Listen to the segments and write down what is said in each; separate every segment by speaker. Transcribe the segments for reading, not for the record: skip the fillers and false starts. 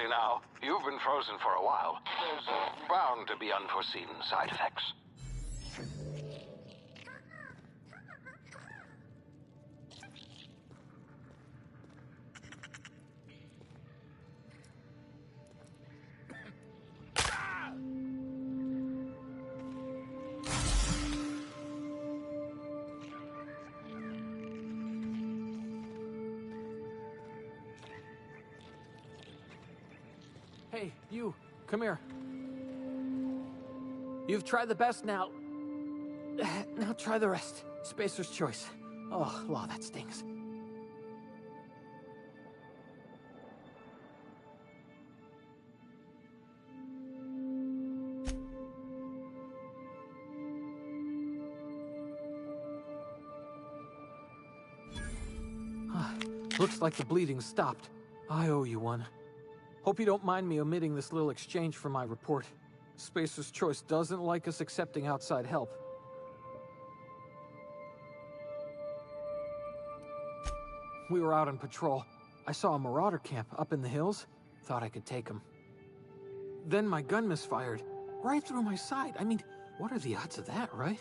Speaker 1: Now, you've been frozen for a while. There's bound to be unforeseen side effects.
Speaker 2: Hey, you, come here. You've tried the best now. Now try the rest. Spacer's choice. Oh, law, that stings. Looks like the bleeding stopped. I owe you one. Hope you don't mind me omitting this little exchange from my report. Spacer's Choice doesn't like us accepting outside help. We were out on patrol. I saw a marauder camp up in the hills. Thought I could take them. Then my gun misfired. Right through my side. I mean, what are the odds of that, right?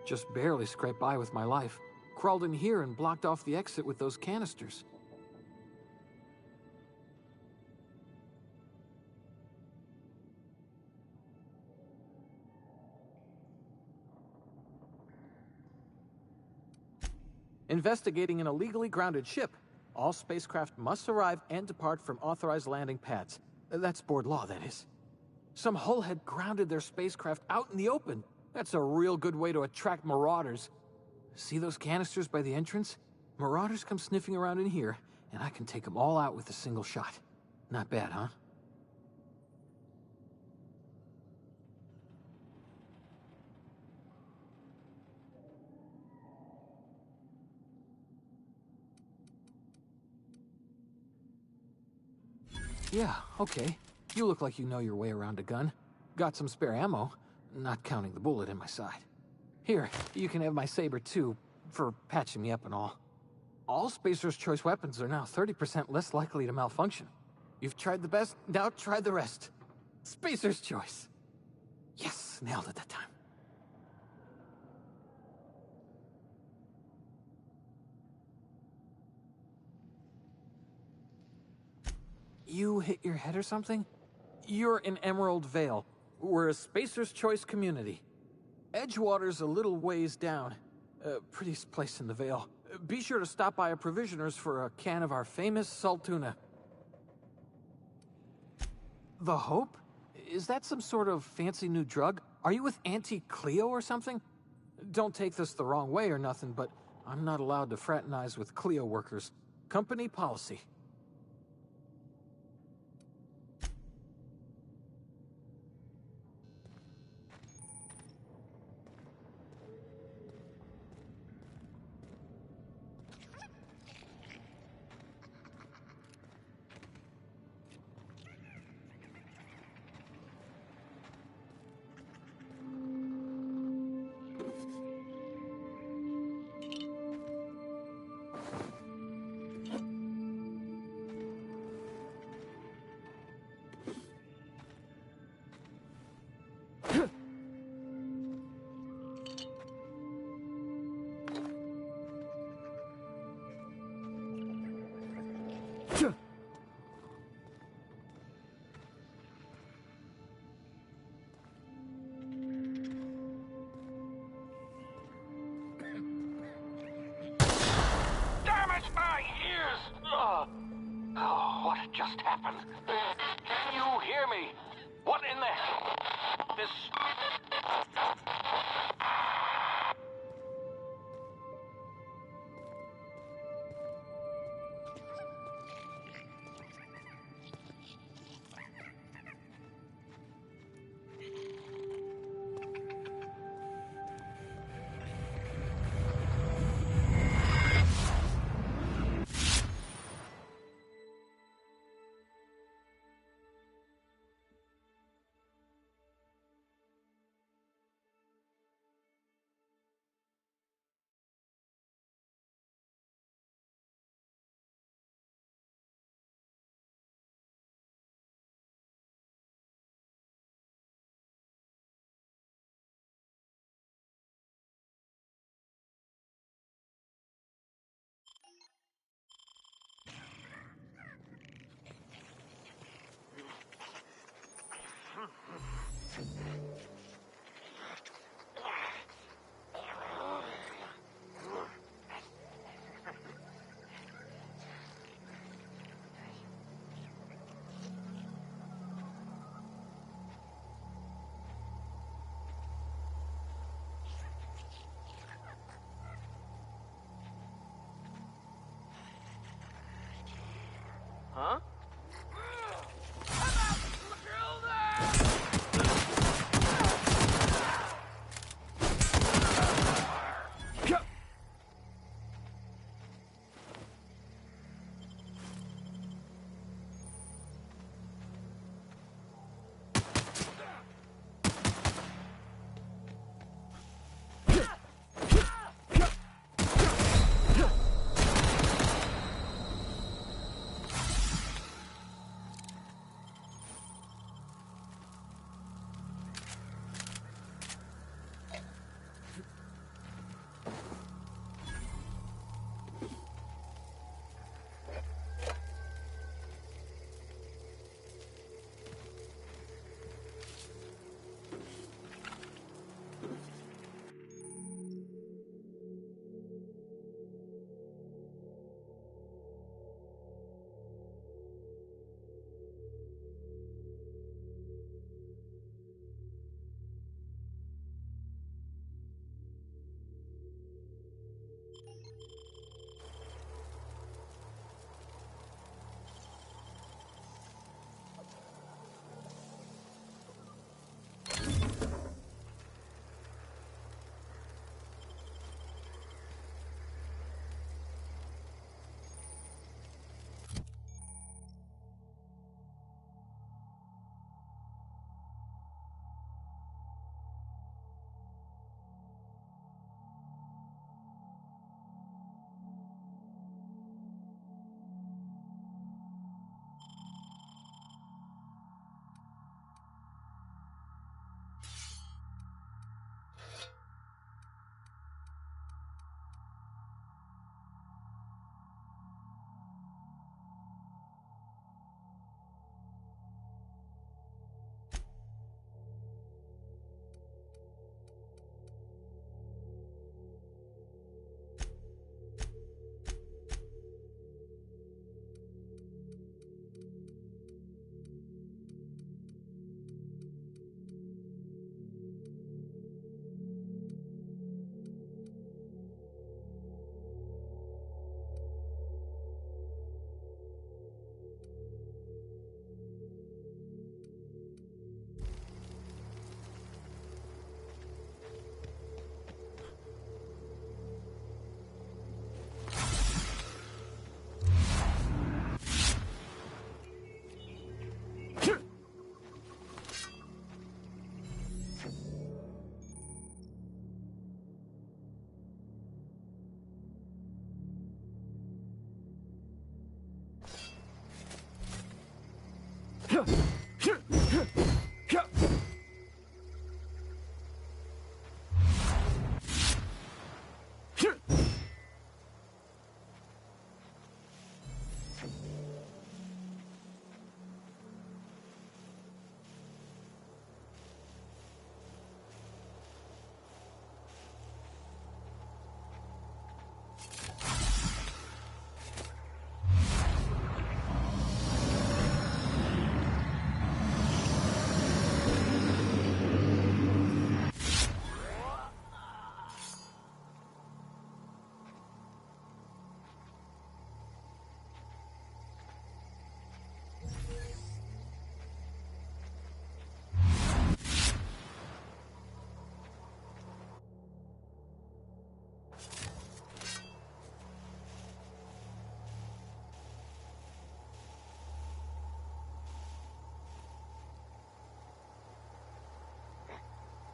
Speaker 2: Just barely scraped by with my life. Crawled in here and blocked off the exit with those canisters. Investigating an illegally grounded ship. All spacecraft must arrive and depart from authorized landing pads. That's board law, that is. Some hull had grounded their spacecraft out in the open. That's a real good way to attract marauders. See those canisters by the entrance? Marauders come sniffing around in here, and I can take them all out with a single shot. Not bad, huh? Yeah, okay. You look like you know your way around a gun. Got some spare ammo, not counting the bullet in my side. Here, you can have my saber too, for patching me up and all. All Spacer's Choice weapons are now 30% less likely to malfunction. You've tried the best, now try the rest. Spacer's Choice. Yes, nailed it that time. You hit your head or something? You're in Emerald Vale. We're a Spacer's Choice community. Edgewater's a little ways down. Prettiest place in the Vale. Be sure to stop by a provisioner's for a can of our famous salt tuna. The Hope? Is that some sort of fancy new drug? Are you with Auntie Cleo or something? Don't take this the wrong way or nothing, but I'm not allowed to fraternize with Cleo workers. Company policy.
Speaker 1: Damn it, my ears! Oh, what just happened? Can you hear me? What in the... This...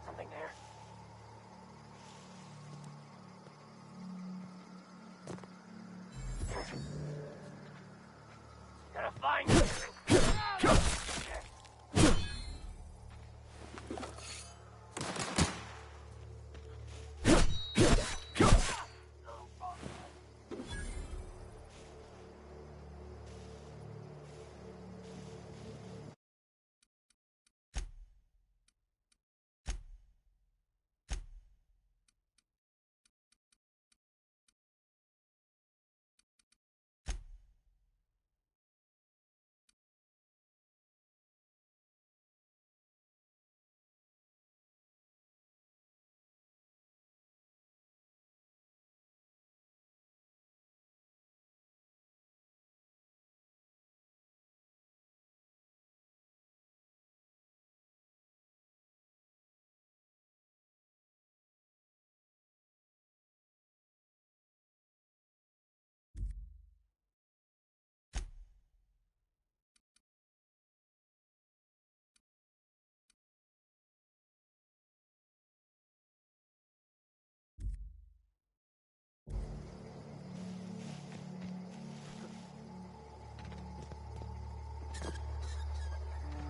Speaker 1: Something there. Gotta find it.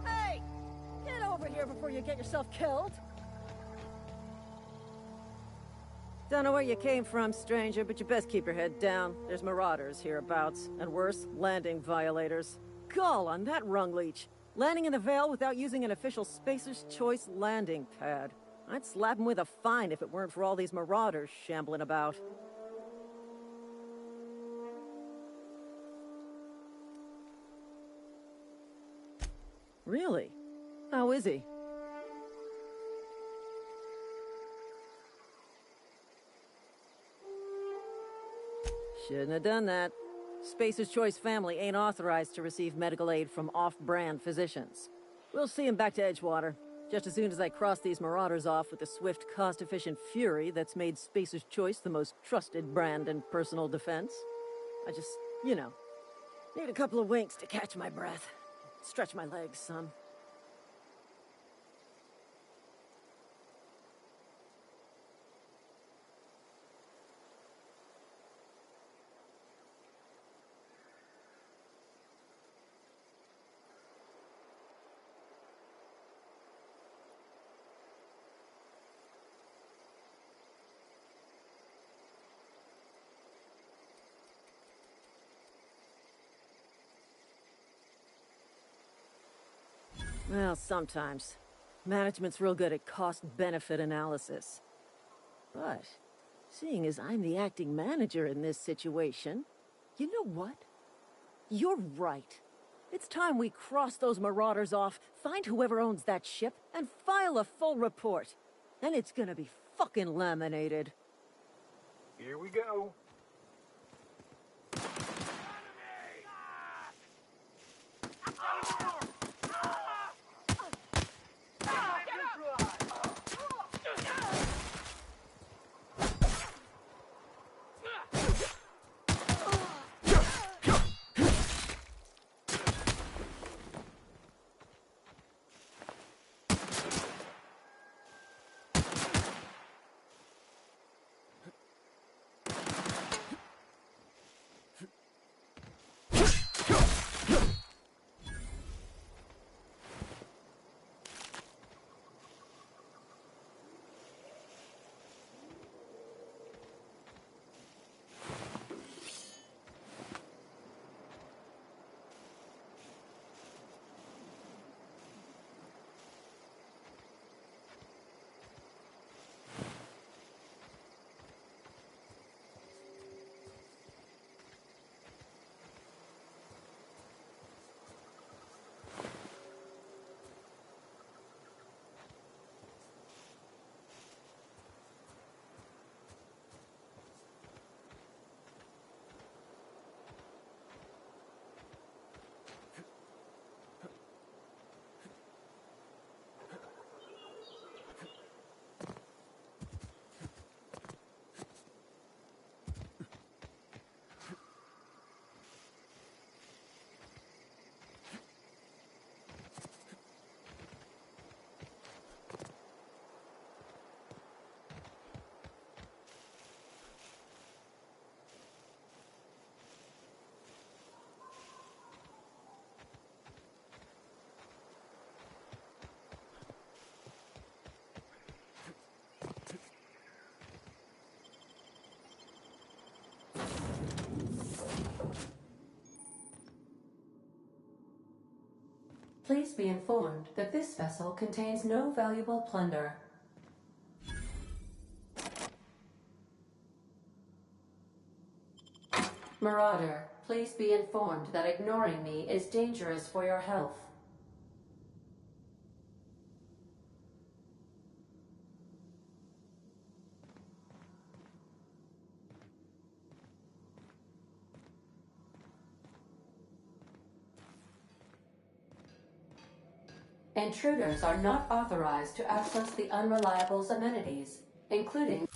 Speaker 3: Hey! Get over here before you get yourself killed! Don't know where you came from, stranger, but you best keep your head down. There's marauders hereabouts, and worse, landing violators. Gall on that rung leech. Landing in the Vale without using an official Spacer's Choice landing pad. I'd slap him with a fine if it weren't for all these marauders shambling about. Really? How is he? Shouldn't have done that. Spacer's Choice family ain't authorized to receive medical aid from off-brand physicians. We'll see him back to Edgewater, just as soon as I cross these marauders off with the swift, cost-efficient fury that's made Spacer's Choice the most trusted brand in personal defense. I just, need a couple of winks to catch my breath. Stretch my legs some. Well, sometimes. Management's real good at cost-benefit analysis. But, seeing as I'm the acting manager in this situation, you know what? You're right. It's time we cross those marauders off, find whoever owns that ship, and file a full report. And it's gonna be fucking laminated.
Speaker 1: Here we go.
Speaker 4: Please be informed that this vessel contains no valuable plunder. Marauder, please be informed that ignoring me is dangerous for your health. Intruders are not authorized to access the Unreliable's amenities, including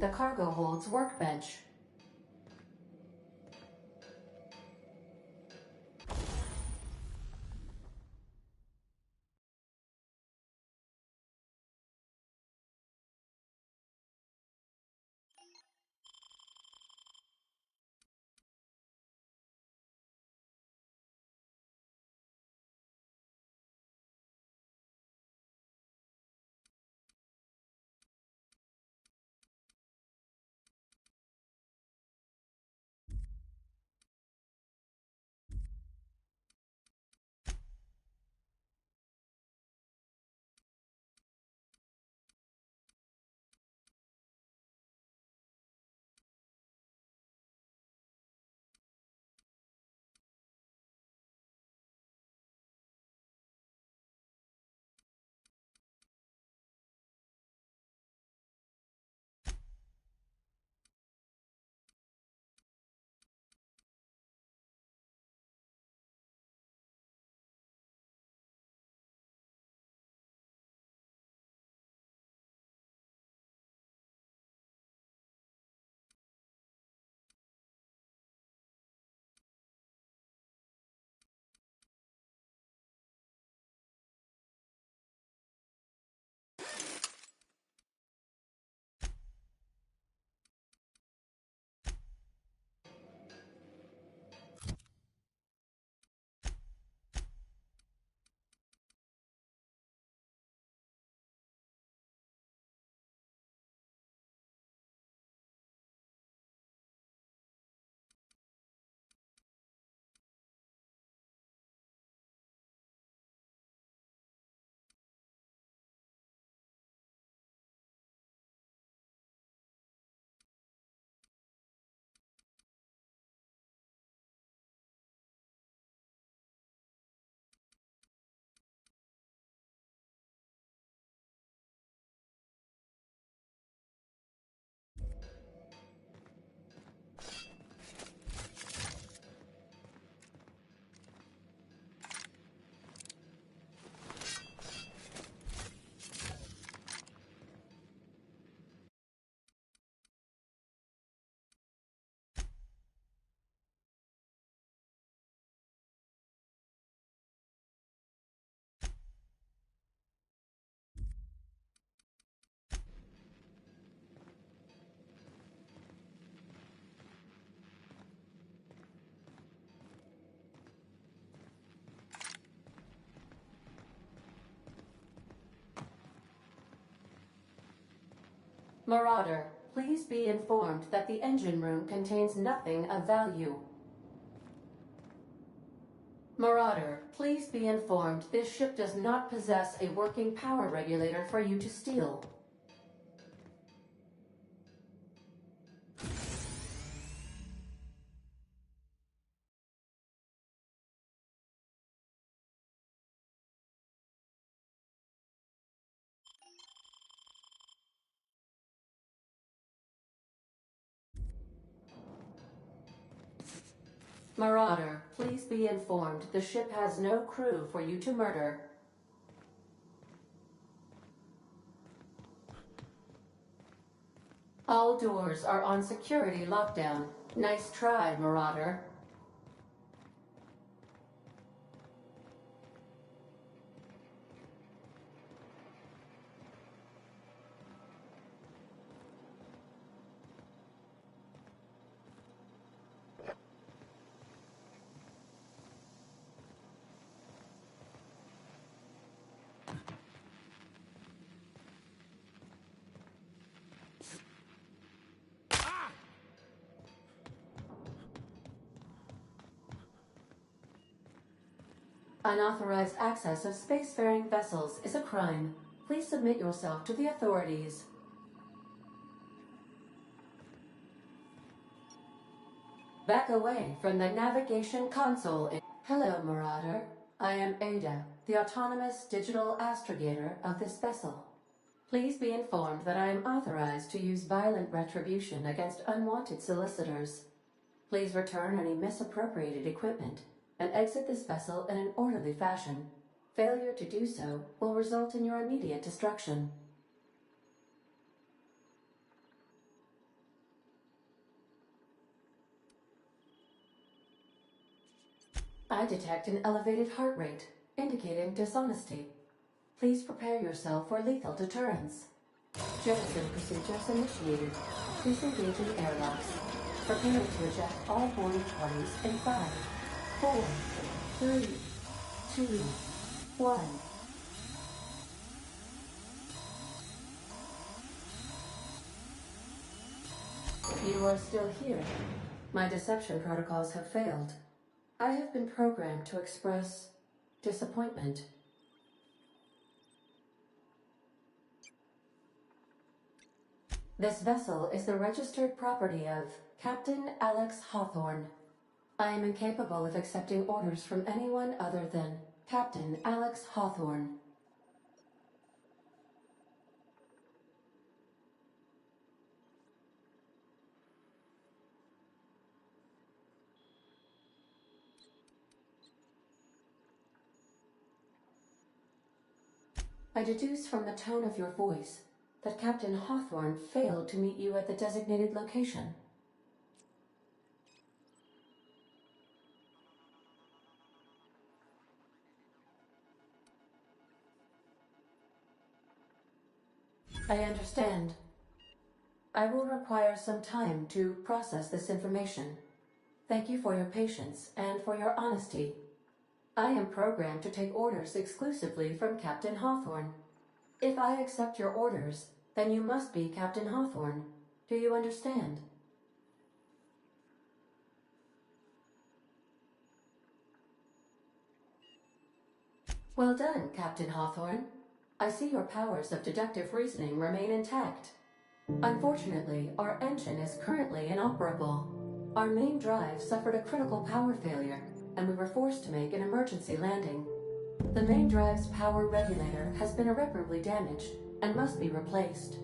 Speaker 4: the cargo hold's workbench. Marauder, please be informed that the engine room contains nothing of value. Marauder, please be informed this ship does not possess a working power regulator for you to steal. Marauder, please be informed the ship has no crew for you to murder. All doors are on security lockdown. Nice try, Marauder. Unauthorized access of spacefaring vessels is a crime. Please submit yourself to the authorities. Back away from the navigation console. Hello, Marauder. I am Ada, the autonomous digital astrogator of this vessel. Please be informed that I am authorized to use violent retribution against unwanted solicitors. Please return any misappropriated equipment and exit this vessel in an orderly fashion. Failure to do so will result in your immediate destruction. I detect an elevated heart rate, indicating dishonesty. Please prepare yourself for lethal deterrence. Jettison procedures initiated. Please engage in airlocks. Prepare to eject all boarding parties in 5, 4, 3, 2, 1. You are still here. My deception protocols have failed. I have been programmed to express disappointment. This vessel is the registered property of Captain Alex Hawthorne. I am incapable of accepting orders from anyone other than Captain Alex Hawthorne. I deduce from the tone of your voice that Captain Hawthorne failed to meet you at the designated location. I understand. I will require some time to process this information. Thank you for your patience and for your honesty. I am programmed to take orders exclusively from Captain Hawthorne. If I accept your orders, then you must be Captain Hawthorne. Do you understand? Well done, Captain Hawthorne. I see your powers of deductive reasoning remain intact. Unfortunately, our engine is currently inoperable. Our main drive suffered a critical power failure, and we were forced to make an emergency landing. The main drive's power regulator has been irreparably damaged and must be replaced.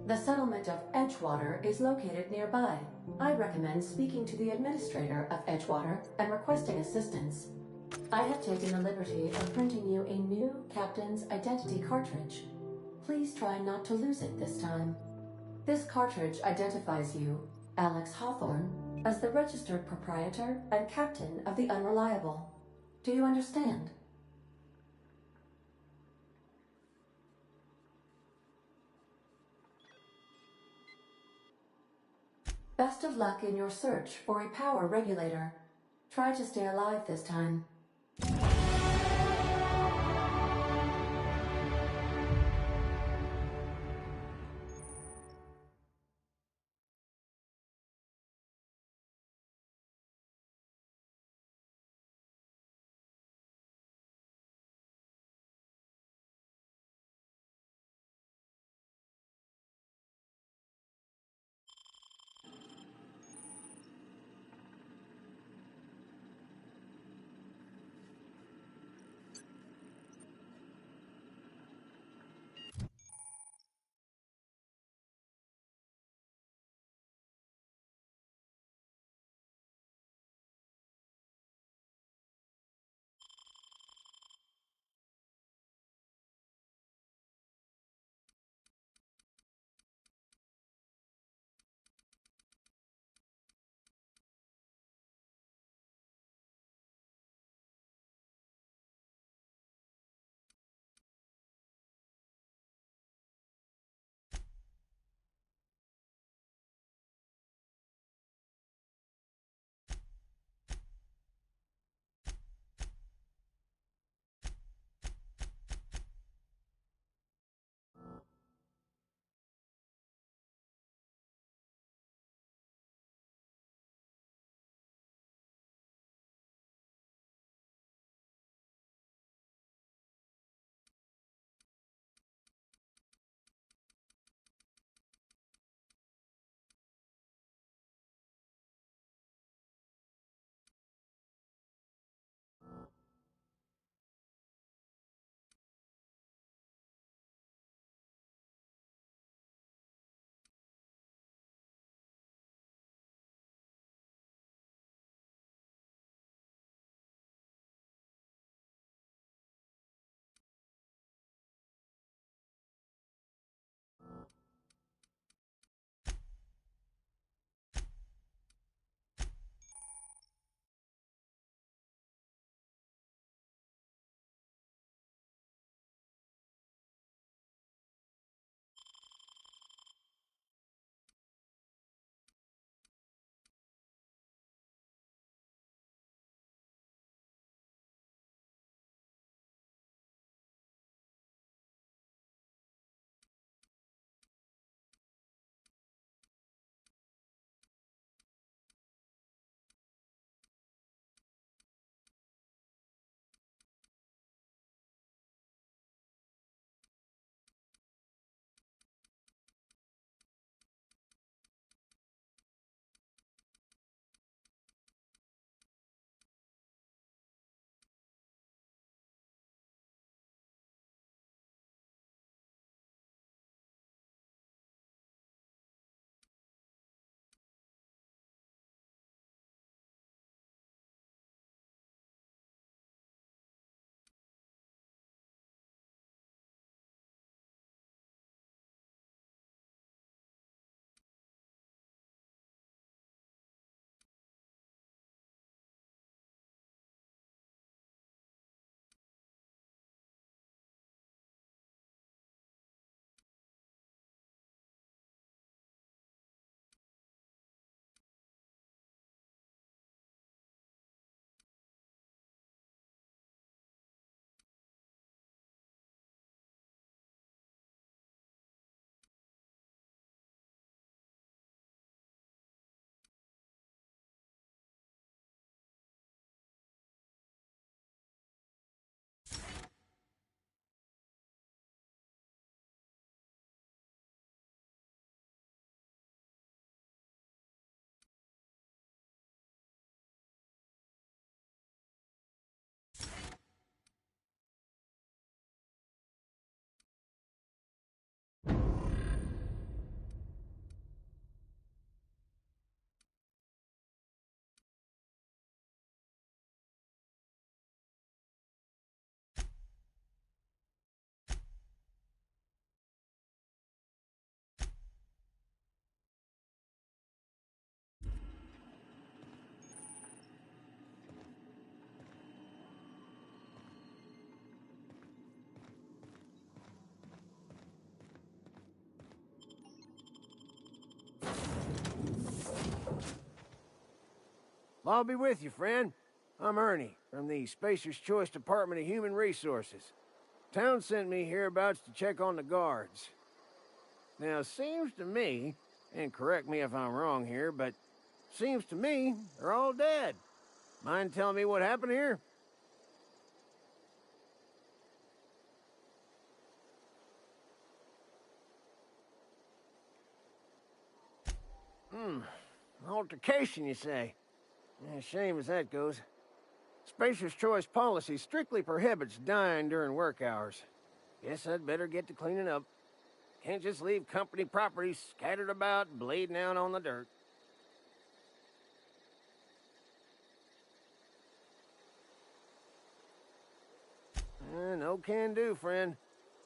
Speaker 4: The settlement of Edgewater is located nearby. I recommend speaking to the administrator of Edgewater and requesting assistance. I have taken the liberty of printing you a new captain's identity cartridge. Please try not to lose it this time. This cartridge identifies you, Alex Hawthorne, as the registered proprietor and captain of the Unreliable. Do you understand? Best of luck in your search for a power regulator. Try to stay alive this time.
Speaker 5: Well, I'll be with you, friend. I'm Ernie, from the Spacer's Choice Department of Human Resources. Town sent me hereabouts to check on the guards. Now, it seems to me, and correct me if I'm wrong here, but seems to me they're all dead. Mind telling me what happened here? Altercation, you say? Yeah, shame as that goes. Spacer's Choice policy strictly prohibits dying during work hours. Guess I'd better get to cleaning up. Can't just leave company property scattered about, bleeding out on the dirt. No can do, friend.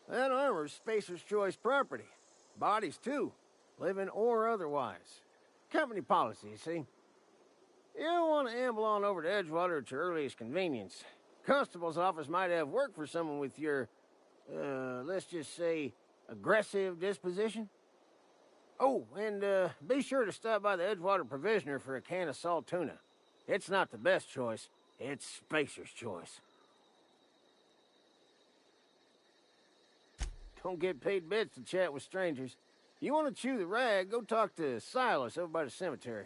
Speaker 5: That armor's Spacer's Choice property. Bodies, too. Living or otherwise. Company policy, you see. You don't want to amble on over to Edgewater at your earliest convenience. Constable's office might have work for someone with your, let's just say, aggressive disposition. Oh, and be sure to stop by the Edgewater Provisioner for a can of salt tuna. It's not the best choice. It's Spacer's Choice. Don't get paid bits to chat with strangers. If you want to chew the rag, go talk to Silas over by the cemetery.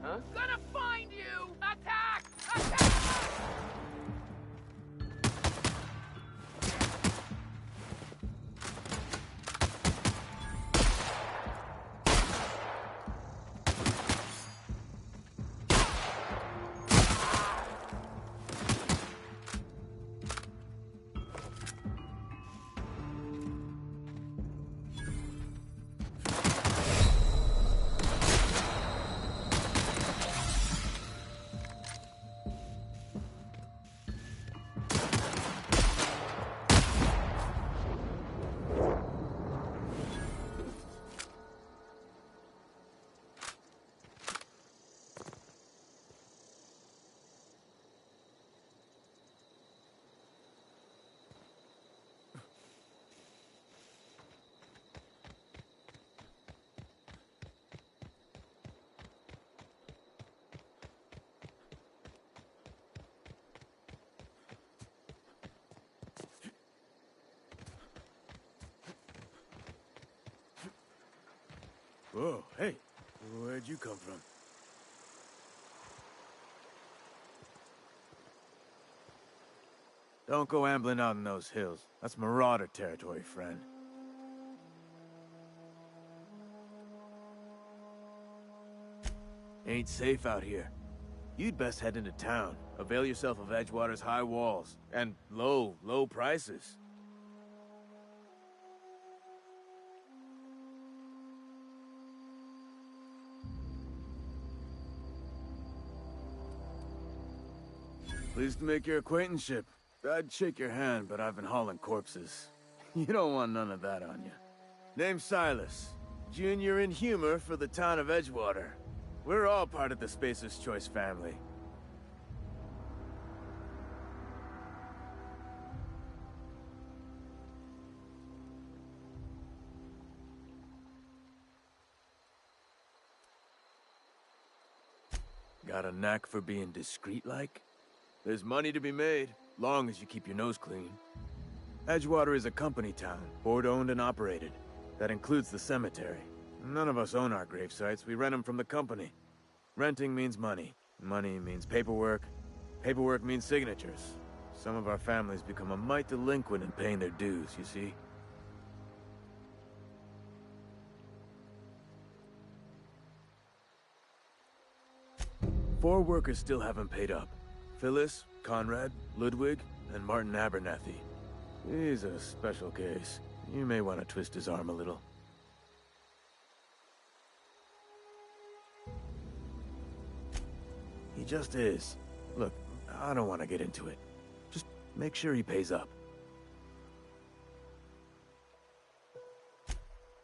Speaker 1: Huh? Gonna find you! Attack! Attack!
Speaker 6: Whoa, hey, where'd you come from? Don't go ambling out in those hills. That's Marauder territory, friend. Ain't safe out here. You'd best head into town. Avail yourself of Edgewater's high walls. And low prices. Pleased to make your acquaintanceship. I'd shake your hand, but I've been hauling corpses. You don't want none of that on you. Name's Silas. Junior in humor for the town of Edgewater. We're all part of the Spacer's Choice family. Got a knack for being discreet-like? There's money to be made, long as you keep your nose clean. Edgewater is a company town, board-owned and operated. That includes the cemetery. None of us own our grave sites, we rent them from the company. Renting means money. Money means paperwork. Paperwork means signatures. Some of our families become a mite delinquent in paying their dues, you see? Four workers still haven't paid up. Phyllis, Conrad, Ludwig, and Martin Abernathy. He's a special case. You may want to twist his arm a little. He just is. Look, I don't want to get into it. Just make sure he pays up.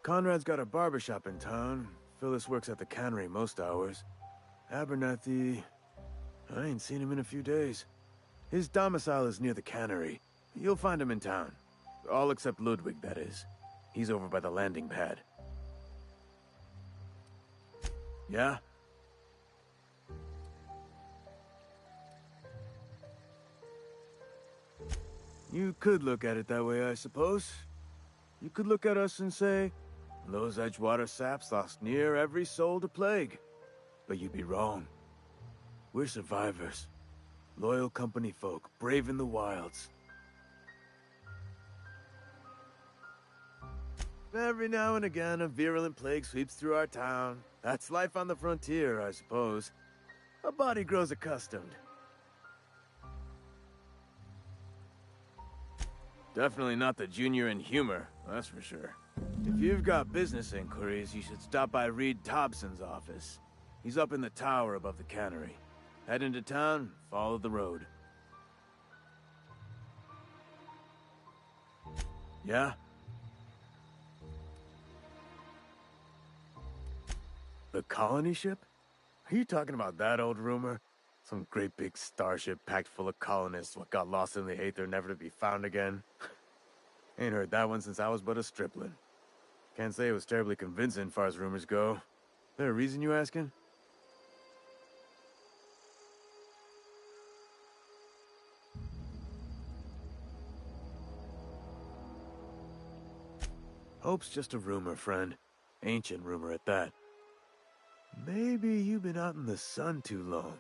Speaker 6: Conrad's got a barbershop in town. Phyllis works at the cannery most hours. Abernathy... I ain't seen him in a few days. His domicile is near the cannery. You'll find him in town. All except Ludwig, that is. He's over by the landing pad. Yeah? You could look at it that way, I suppose. You could look at us and say, those Edgewater saps lost near every soul to plague. But you'd be wrong. We're survivors. Loyal company folk, braving the wilds. Every now and again, a virulent plague sweeps through our town. That's life on the frontier, I suppose. A body grows accustomed. Definitely not the junior in humor, that's for sure. If you've got business inquiries, you should stop by Reed Thompson's office. He's up in the tower above the cannery. Head into town, follow the road. Yeah? The colony ship? Are you talking about that old rumor? Some great big starship packed full of colonists what got lost in the Aether never to be found again? Ain't heard that one since I was but a stripling. Can't say it was terribly convincing far as rumors go. There a reason you asking? Hope's just a rumor, friend. Ancient rumor at that. Maybe you've been out in the sun too long.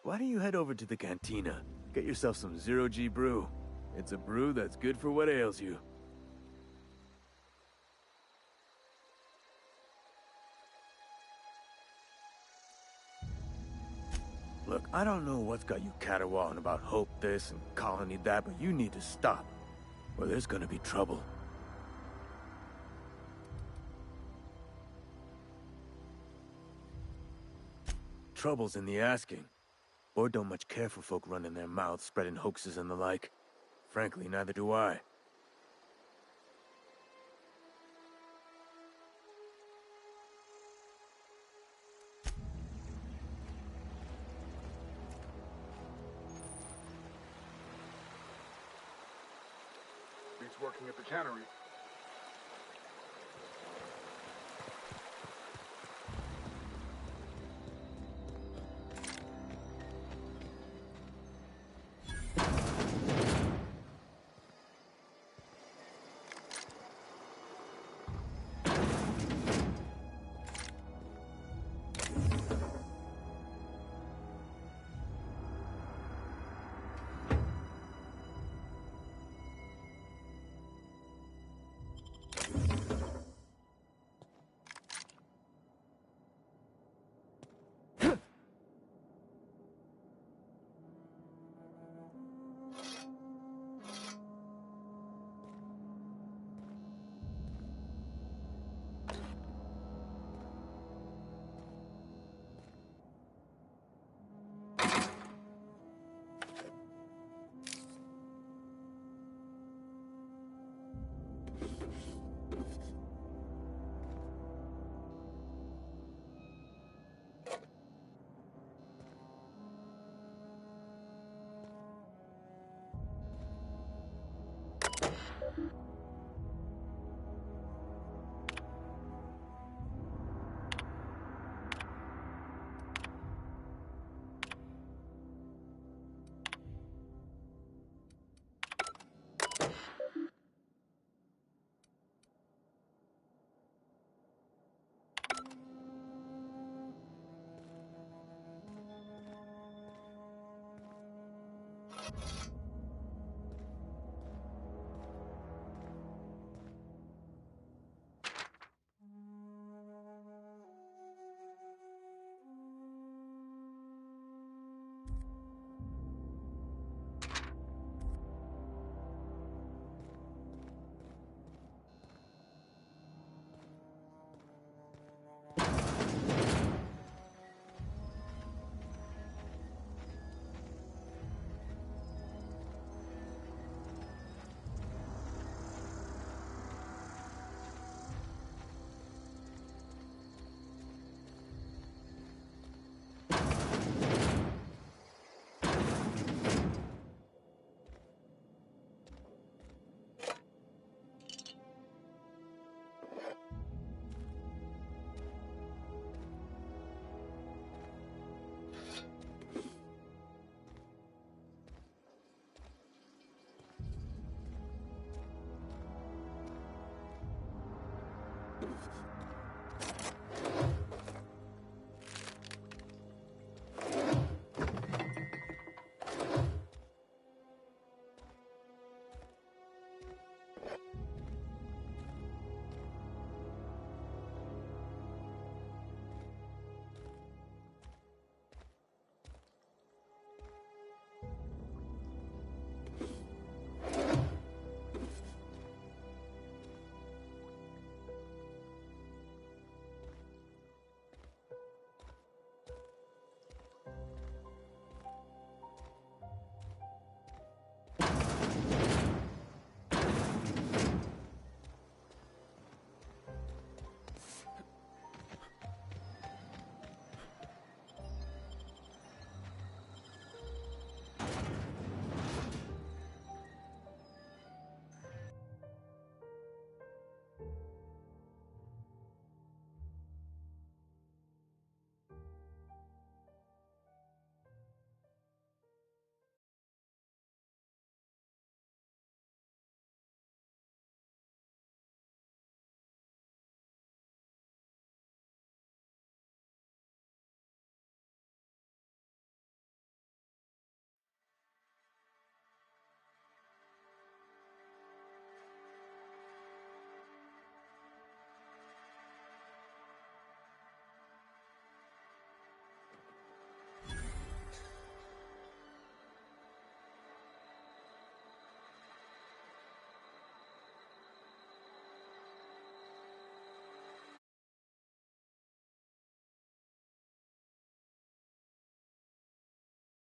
Speaker 6: Why don't you head over to the cantina? Get yourself some Zero-G brew. It's a brew that's good for what ails you. Look, I don't know what's got you caterwauling about Hope this and Colony that, but you need to stop, or there's gonna be trouble. Trouble's in the asking. Boyd don't much care for folk running their mouths, spreading hoaxes and the like. Frankly, neither do I.
Speaker 7: Beats working at the cannery.